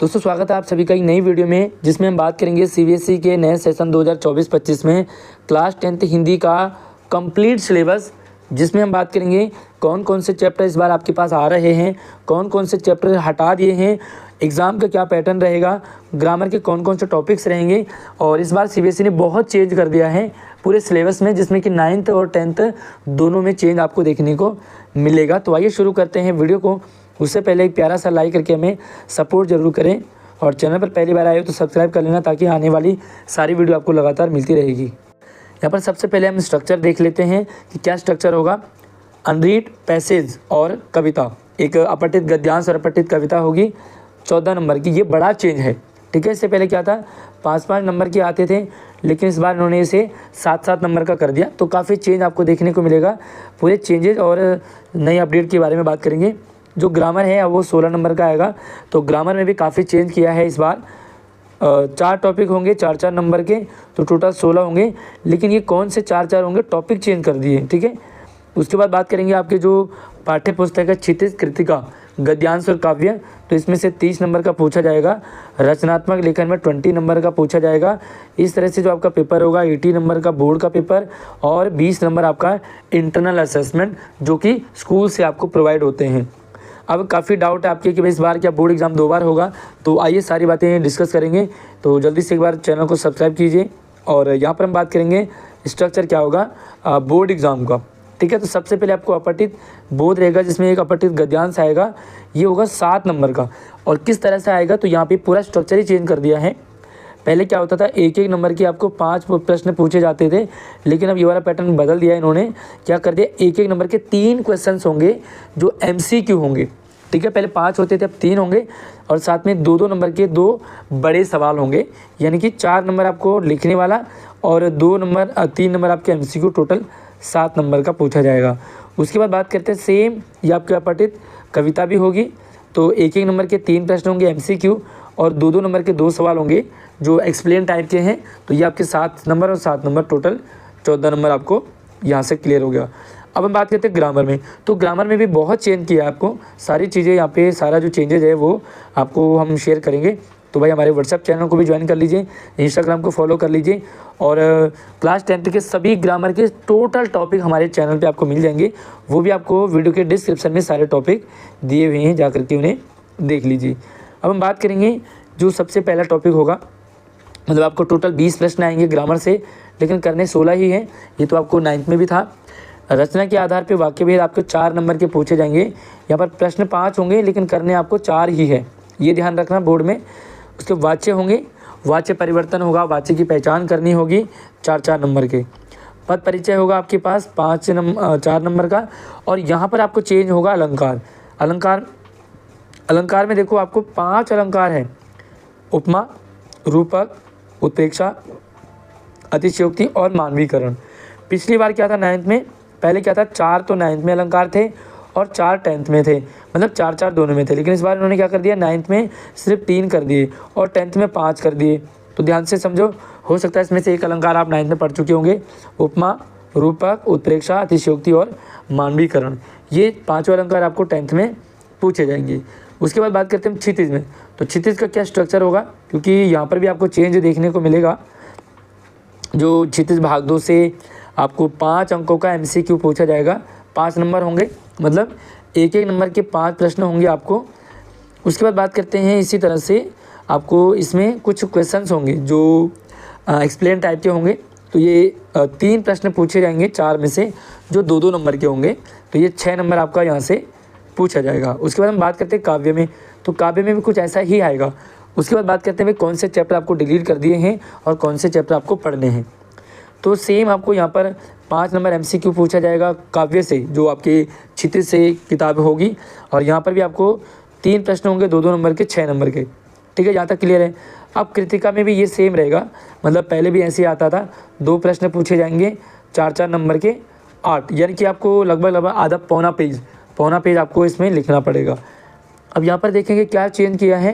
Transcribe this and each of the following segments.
दोस्तों स्वागत है आप सभी का एक नई वीडियो में, जिसमें हम बात करेंगे सीबीएसई के नए सेशन 2024-25 में क्लास 10th हिंदी का कंप्लीट सिलेबस, जिसमें हम बात करेंगे कौन कौन से चैप्टर इस बार आपके पास आ रहे हैं, कौन कौन से चैप्टर हटा दिए हैं, एग्ज़ाम का क्या पैटर्न रहेगा, ग्रामर के कौन कौन से टॉपिक्स रहेंगे। और इस बार सीबीएसई ने बहुत चेंज कर दिया है पूरे सिलेबस में, जिसमें कि 9th और 10th दोनों में चेंज आपको देखने को मिलेगा। तो आइए शुरू करते हैं वीडियो को। उससे पहले एक प्यारा सा लाइक करके हमें सपोर्ट जरूर करें, और चैनल पर पहली बार आए हो तो सब्सक्राइब कर लेना, ताकि आने वाली सारी वीडियो आपको लगातार मिलती रहेगी। यहाँ पर सबसे पहले हम स्ट्रक्चर देख लेते हैं कि क्या स्ट्रक्चर होगा। अनरीड पैसेज और कविता, एक अपठित गद्यांश और अपठित कविता होगी 14 नंबर की। ये बड़ा चेंज है, ठीक है। इससे पहले क्या था, 5-5 नंबर के आते थे, लेकिन इस बार इन्होंने इसे 7-7 नंबर का कर दिया। तो काफ़ी चेंज आपको देखने को मिलेगा। पूरे चेंजेज और नई अपडेट के बारे में बात करेंगे। जो ग्रामर है वो 16 नंबर का आएगा, तो ग्रामर में भी काफ़ी चेंज किया है इस बार। 4 टॉपिक होंगे 4-4 नंबर के, तो टोटल 16 होंगे। लेकिन ये कौन से 4-4 होंगे, टॉपिक चेंज कर दिए, ठीक है। उसके बाद बात करेंगे आपके जो पाठ्य पुस्तक है क्षितिज कृतिका गद्यांश और काव्य, तो इसमें से 30 नंबर का पूछा जाएगा। रचनात्मक लेखन में 20 नंबर का पूछा जाएगा। इस तरह से जो आपका पेपर होगा 80 नंबर का बोर्ड का पेपर, और 20 नंबर आपका इंटरनल असेसमेंट, जो कि स्कूल से आपको प्रोवाइड होते हैं। अब काफ़ी डाउट है आपके कि भाई इस बार क्या बोर्ड एग्ज़ाम 2 बार होगा, तो आइए सारी बातें डिस्कस करेंगे। तो जल्दी से एक बार चैनल को सब्सक्राइब कीजिए। और यहाँ पर हम बात करेंगे स्ट्रक्चर क्या होगा बोर्ड एग्ज़ाम का, ठीक है। तो सबसे पहले आपको अपठित बोध रहेगा, जिसमें एक अपठित गद्यांश आएगा। ये होगा 7 नंबर का। और किस तरह से आएगा, तो यहाँ पे पूरा स्ट्रक्चर ही चेंज कर दिया है। पहले क्या होता था, 1-1 नंबर के आपको 5 प्रश्न पूछे जाते थे, लेकिन अब ये वाला पैटर्न बदल दिया इन्होंने। क्या कर दिया, 1-1 नंबर के 3 क्वेश्चंस होंगे जो MCQ होंगे, ठीक है। पहले 5 होते थे, अब 3 होंगे, और साथ में 2-2 नंबर के 2 बड़े सवाल होंगे, यानी कि 4 नंबर आपको लिखने वाला और 3 नंबर आपके MCQ, टोटल 7 नंबर का पूछा जाएगा। उसके बाद बात करते हैं सेम ये आपके अपठित कविता भी होगी। तो 1-1 नंबर के 3 प्रश्न होंगे MCQ, और 2-2 नंबर के 2 सवाल होंगे जो एक्सप्लेन टाइप के हैं। तो ये आपके 7 नंबर और 7 नंबर, टोटल 14 नंबर आपको यहाँ से क्लियर हो गया। अब हम बात करते हैं ग्रामर में। तो ग्रामर में भी बहुत चेंज किया है आपको, सारी चीज़ें यहाँ पे, सारा जो चेंजेज है वो आपको हम शेयर करेंगे। तो भाई हमारे व्हाट्सएप चैनल को भी ज्वाइन कर लीजिए, इंस्टाग्राम को फॉलो कर लीजिए, और क्लास 10th के सभी ग्रामर के टोटल टॉपिक हमारे चैनल पे आपको मिल जाएंगे। वो भी आपको वीडियो के डिस्क्रिप्शन में सारे टॉपिक दिए हुए हैं, जा करके उन्हें देख लीजिए। अब हम बात करेंगे जो सबसे पहला टॉपिक होगा, मतलब आपको टोटल 20 प्रश्न आएंगे ग्रामर से, लेकिन करने 16 ही हैं। ये तो आपको 9th में भी था। रचना के आधार पे वाक्य भेद आपको 4 नंबर के पूछे जाएंगे। यहाँ पर प्रश्न 5 होंगे, लेकिन करने आपको 4 ही है, ये ध्यान रखना बोर्ड में। उसके वाच्य होंगे, वाच्य परिवर्तन होगा, वाच्य की पहचान करनी होगी 4-4 नंबर के। पद परिचय होगा आपके पास 4 नंबर का। और यहाँ पर आपको चेंज होगा अलंकार। अलंकार में देखो आपको 5 अलंकार हैं, उपमा, रूपक, उत्प्रेक्षा, अतिशयोक्ति और मानवीकरण। पिछली बार क्या था 9th में, पहले क्या था 4 तो 9th में अलंकार थे और 4 10th में थे, मतलब 4-4 दोनों में थे। लेकिन इस बार इन्होंने क्या कर दिया, 9th में सिर्फ 3 कर दिए और 10th में 5 कर दिए। तो ध्यान से समझो, हो सकता है इसमें से एक अलंकार आप 9th में पढ़ चुके होंगे। उपमा, रूपक, उत्प्रेक्षा, अतिशयोक्ति और मानवीकरण, ये 5 अलंकार आपको 10th में पूछे जाएंगे। उसके बाद बात करते हैं क्षितिज में। तो क्षितिज का क्या स्ट्रक्चर होगा, क्योंकि यहाँ पर भी आपको चेंज देखने को मिलेगा। जो क्षितिज भाग 2 से आपको 5 अंकों का MCQ पूछा जाएगा, 5 नंबर होंगे, मतलब 1-1 नंबर के 5 प्रश्न होंगे आपको। उसके बाद बात करते हैं इसी तरह से आपको इसमें कुछ क्वेश्चंस होंगे जो एक्सप्लेन टाइप के होंगे। तो ये 3 प्रश्न पूछे जाएंगे 4 में से, जो 2-2 नंबर के होंगे। तो ये 6 नंबर आपका यहाँ से पूछा जाएगा। उसके बाद हम बात करते हैं काव्य में। तो काव्य में भी कुछ ऐसा ही आएगा। उसके बाद बात करते हैं कौन से चैप्टर आपको डिलीट कर दिए हैं और कौन से चैप्टर आपको पढ़ने हैं। तो सेम आपको यहाँ पर 5 नंबर MCQ पूछा जाएगा काव्य से, जो आपके क्षितिज से किताब होगी। और यहाँ पर भी आपको 3 प्रश्न होंगे 2-2 नंबर के, 6 नंबर के, ठीक है। यहाँ तक क्लियर है। अब कृतिका में भी ये सेम रहेगा, मतलब पहले भी ऐसे ही आता था, 2 प्रश्न पूछे जाएंगे 4-4 नंबर के, 8, यानी कि आपको लगभग आधा पौना पेज आपको इसमें लिखना पड़ेगा। अब यहाँ पर देखेंगे क्या चेंज किया है,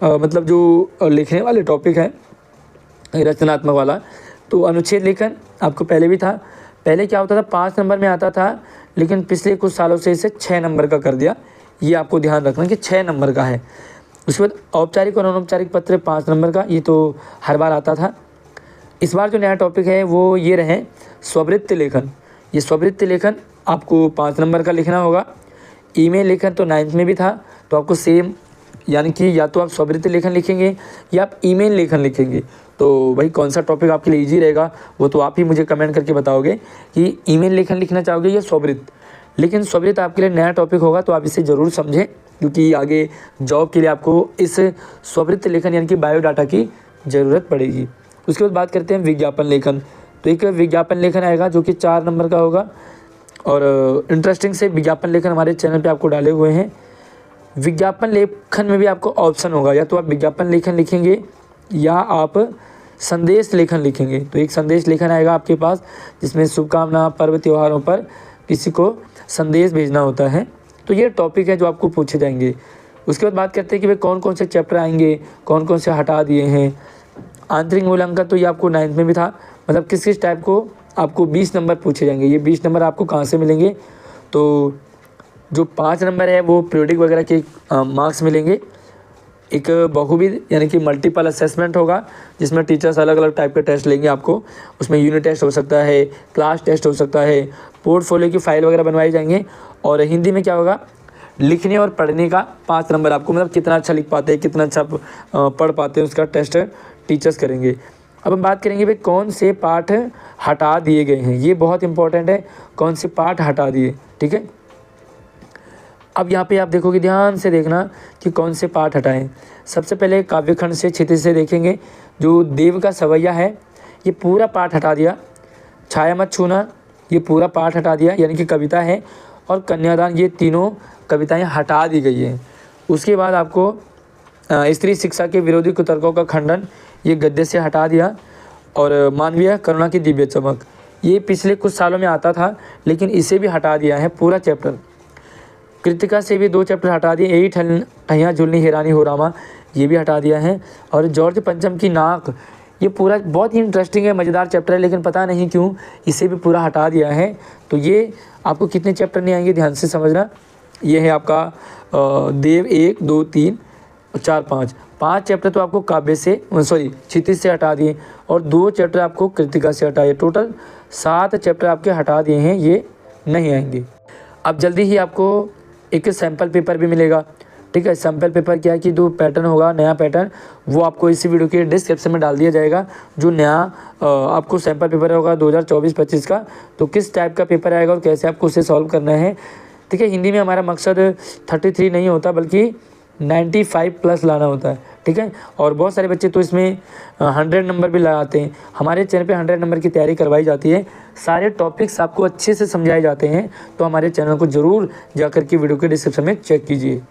मतलब जो लिखने वाले टॉपिक हैं रचनात्मक वाला। तो अनुच्छेद लेखन आपको पहले भी था। पहले क्या होता था, 5 नंबर में आता था, लेकिन पिछले कुछ सालों से इसे 6 नंबर का कर दिया। ये आपको ध्यान रखना कि 6 नंबर का है। उसके बाद औपचारिक और अनौपचारिक पत्र 5 नंबर का, ये तो हर बार आता था। इस बार जो नया टॉपिक है वो ये रहे स्ववृत्त लेखन। ये स्ववृत्त लेखन आपको 5 नंबर का लिखना होगा। ईमेल लेखन तो 9th में भी था, तो आपको सेम, यानी कि या तो आप स्ववृत्त लेखन लिखेंगे या आप ईमेल लेखन लिखेंगे। तो भाई कौन सा टॉपिक आपके लिए ईजी रहेगा वो तो आप ही मुझे कमेंट करके बताओगे कि ईमेल लेखन लिखना चाहोगे या स्ववृत्त। लेकिन स्ववृत्त आपके लिए नया टॉपिक होगा, तो आप इसे ज़रूर समझें, क्योंकि आगे जॉब के लिए आपको इस स्ववृत्त लेखन यानी कि बायोडाटा की ज़रूरत पड़ेगी। उसके बाद बात करते हैं विज्ञापन लेखन। तो एक विज्ञापन लेखन आएगा जो कि 4 नंबर का होगा, और इंटरेस्टिंग से विज्ञापन लेखन हमारे चैनल पे आपको डाले हुए हैं। विज्ञापन लेखन में भी आपको ऑप्शन होगा, या तो आप विज्ञापन लेखन लिखेंगे या आप संदेश लेखन लिखेंगे। तो एक संदेश लेखन आएगा आपके पास, जिसमें शुभकामना, पर्व त्योहारों पर किसी को संदेश भेजना होता है। तो ये टॉपिक है जो आपको पूछे जाएंगे। उसके बाद बात करते हैं कि भाई कौन कौन से चैप्टर आएंगे, कौन कौन से हटा दिए हैं। आंतरिक मूल्यांकन तो ये आपको 9th में भी था, मतलब किस किस टाइप को आपको 20 नंबर पूछे जाएंगे। ये 20 नंबर आपको कहाँ से मिलेंगे, तो जो 5 नंबर है वो पीरियोडिक वगैरह के मार्क्स मिलेंगे। एक बहुविध यानी कि मल्टीपल असेसमेंट होगा, जिसमें टीचर्स अलग अलग टाइप के टेस्ट लेंगे आपको। उसमें यूनिट टेस्ट हो सकता है, क्लास टेस्ट हो सकता है, पोर्टफोलियो की फाइल वगैरह बनवाई जाएंगे। और हिंदी में क्या होगा, लिखने और पढ़ने का 5 नंबर आपको, मतलब कितना अच्छा लिख पाते हैं, कितना अच्छा पढ़ पाते हैं, उसका टेस्ट टीचर्स करेंगे। अब हम बात करेंगे भाई कौन से पाठ हटा दिए गए हैं। ये बहुत इंपॉर्टेंट है, कौन से पाठ हटा दिए, ठीक है। अब यहाँ पे आप देखोगे, ध्यान से देखना कि कौन से पाठ हटाएं। सबसे पहले काव्यखंड से क्षितिज से देखेंगे। जो देव का सवैया है ये पूरा पाठ हटा दिया। छाया मत छूना ये पूरा पाठ हटा दिया, यानी कि कविता है। और कन्यादान ये तीनों कविताएं हटा दी गई हैं। उसके बाद आपको स्त्री शिक्षा के विरोधी कुतर्कों का खंडन ये गद्य से हटा दिया। और मानवीय करुणा की दिव्य चमक ये पिछले कुछ सालों में आता था, लेकिन इसे भी हटा दिया है पूरा चैप्टर। कृतिका से भी 2 चैप्टर हटा दिए। यही ठहिया झुलनी हैरानी हो रामा ये भी हटा दिया है। और जॉर्ज पंचम की नाक ये पूरा बहुत ही इंटरेस्टिंग है, मज़ेदार चैप्टर है, लेकिन पता नहीं क्यों इसे भी पूरा हटा दिया है। तो ये आपको कितने चैप्टर नहीं आएंगे ध्यान से समझना। ये है आपका देव 1, 2, 3, 4, 5 चैप्टर तो आपको काव्य से क्षितिज से हटा दिए, और 2 चैप्टर आपको कृतिका से हटाए। टोटल 7 चैप्टर आपके हटा दिए हैं, ये नहीं आएंगे। अब जल्दी ही आपको एक सैम्पल पेपर भी मिलेगा, ठीक है। सैम्पल पेपर क्या है कि जो पैटर्न होगा, नया पैटर्न, वो आपको इसी वीडियो के डिस्क्रिप्शन में डाल दिया जाएगा। जो नया आपको सैम्पल पेपर होगा 2024-25 का, तो किस टाइप का पेपर आएगा और कैसे आपको उसे सॉल्व करना है, ठीक है। हिंदी में हमारा मकसद 33 नहीं होता, बल्कि 95+ लाना होता है, ठीक है। और बहुत सारे बच्चे तो इसमें 100 नंबर भी लगाते हैं। हमारे चैनल पे 100 नंबर की तैयारी करवाई जाती है, सारे टॉपिक्स आपको अच्छे से समझाए जाते हैं। तो हमारे चैनल को ज़रूर जाकर के वीडियो के डिस्क्रिप्शन में चेक कीजिए।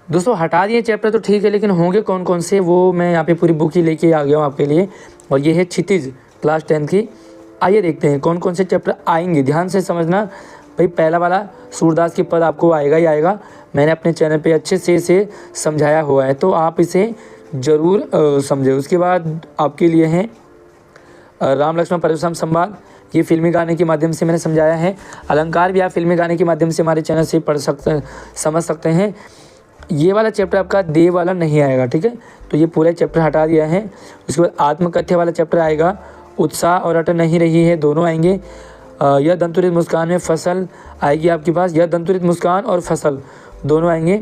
दोस्तों हटा दिए चैप्टर तो ठीक है, लेकिन होंगे कौन कौन से वो मैं यहाँ पे पूरी बुक ही लेके आ गया हूँ आपके लिए। और ये है क्षितिज क्लास 10 की। आइए देखते हैं कौन कौन से चैप्टर आएंगे, ध्यान से समझना भाई। पहला वाला सूरदास की पद आपको आएगा ही आएगा, मैंने अपने चैनल पे अच्छे से इसे समझाया हुआ है, तो आप इसे ज़रूर समझें। उसके बाद आपके लिए हैं राम लक्ष्मण परशुराम संवाद, ये फिल्मी गाने के माध्यम से मैंने समझाया है। अलंकार भी आप फिल्मी गाने के माध्यम से हमारे चैनल से समझ सकते हैं। ये वाला चैप्टर आपका देव वाला नहीं आएगा, ठीक है, तो ये पूरा चैप्टर हटा दिया है। उसके बाद आत्मकथ्य वाला चैप्टर आएगा, उत्साह और अटल नहीं रही है दोनों आएंगे। यह दंतुरित मुस्कान में फसल आएगी आपके पास, यह दंतुरित मुस्कान और फसल दोनों आएंगे।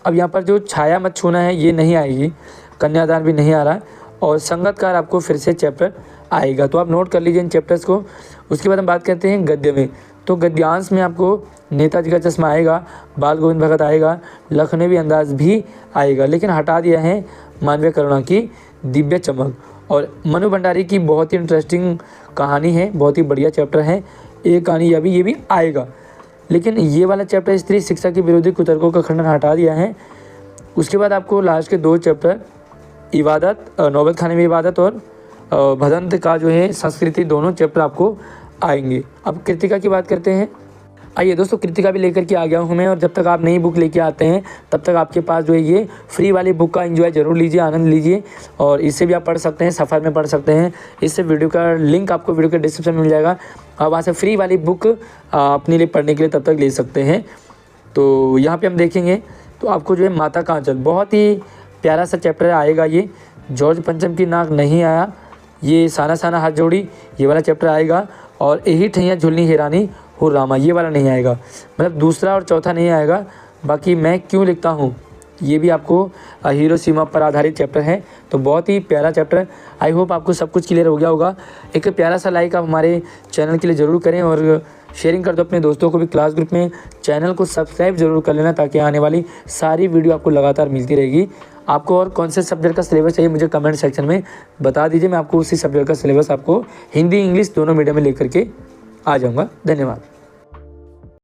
अब यहाँ पर जो छाया मत छूना है ये नहीं आएगी, कन्यादान भी नहीं आ रहा, और संगतकार आपको फिर से चैप्टर आएगा, तो आप नोट कर लीजिए इन चैप्टर्स को। उसके बाद हम बात करते हैं गद्य में, तो गद्यांश में आपको नेताजी का चश्मा आएगा, बाल गोविंद भगत आएगा, लखनवी अंदाज भी आएगा, लेकिन हटा दिया है मानवीय करुणा की दिव्य चमक। और मनु भंडारी की बहुत ही इंटरेस्टिंग कहानी है, बहुत ही बढ़िया चैप्टर है, एक कहानी ये भी आएगा, लेकिन ये वाला चैप्टर स्त्री शिक्षा के विरोधी कुतर्कों का खंडन हटा दिया है। उसके बाद आपको लास्ट के 2 चैप्टर इबादत, नौबत खाने में इबादत और भदंत का जो है संस्कृति, दोनों चैप्टर आपको आएंगे। अब कृतिका की बात करते हैं। आइए दोस्तों, कृतिका भी लेकर के आ गया हूँ मैं, और जब तक आप नई बुक लेके आते हैं तब तक आपके पास जो है ये फ्री वाली बुक का एंजॉय जरूर लीजिए, आनंद लीजिए, और इससे भी आप पढ़ सकते हैं, सफ़र में पढ़ सकते हैं। इससे वीडियो का लिंक आपको वीडियो के डिस्क्रिप्शन में मिल जाएगा, आप वहाँ से फ्री वाली बुक अपने लिए पढ़ने के लिए तब तक ले सकते हैं। तो यहाँ पर हम देखेंगे तो आपको जो है माता का आंचल बहुत ही प्यारा सा चैप्टर आएगा ये। जॉर्ज पंचम की नाक नहीं आया, ये साना साना हाथ जोड़ी, ये वाला चैप्टर आएगा। और यही ठैया झुलनी हेरानी हो रामा, ये वाला नहीं आएगा, मतलब दूसरा और चौथा नहीं आएगा। बाकी मैं क्यों लिखता हूँ ये भी आपको हिरोशिमा पर आधारित चैप्टर है, तो बहुत ही प्यारा चैप्टर है। आई होप आपको सब कुछ क्लियर हो गया होगा। एक प्यारा सा लाइक आप हमारे चैनल के लिए ज़रूर करें और शेयरिंग कर दो अपने दोस्तों को भी क्लास ग्रुप में। चैनल को सब्सक्राइब जरूर कर लेना ताकि आने वाली सारी वीडियो आपको लगातार मिलती रहेगी। आपको और कौन से सब्जेक्ट का सिलेबस चाहिए मुझे कमेंट सेक्शन में बता दीजिए, मैं आपको उसी सब्जेक्ट का सिलेबस आपको हिंदी इंग्लिश दोनों मीडियम में लेकर के आ जाऊँगा। धन्यवाद।